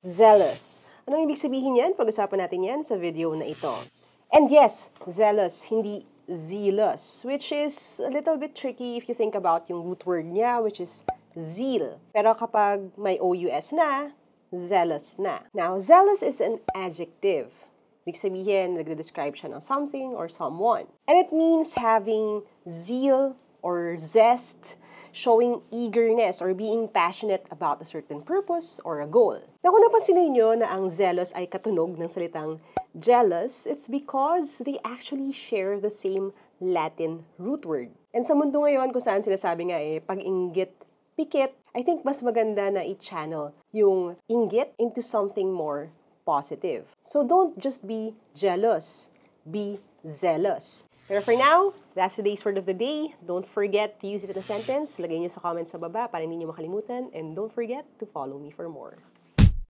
Zealous. Anong ibig sabihin yan? Pag-usapan natin yan sa video na ito. And yes, zealous, hindi zealous, which is a little bit tricky if you think about yung root word niya, which is zeal. Pero kapag may OUS na, zealous na. Now, zealous is an adjective. Ibig sabihin, nagde-describe siya ng something or someone. And it means having zeal or zest, showing eagerness or being passionate about a certain purpose or a goal. Na kung napansin ninyo na ang zealous ay katunog ng salitang jealous, it's because they actually share the same Latin root word. And sa mundo ngayon, kung saan sinasabi nga pag-inggit, pikit, I think mas maganda na i-channel yung inggit into something more positive. So don't just be jealous, be zealous. Pero for now, that's today's word of the day. Don't forget to use it in a sentence. Lagay niyo sa comments sa baba para hindi niyo makalimutan. And don't forget to follow me for more.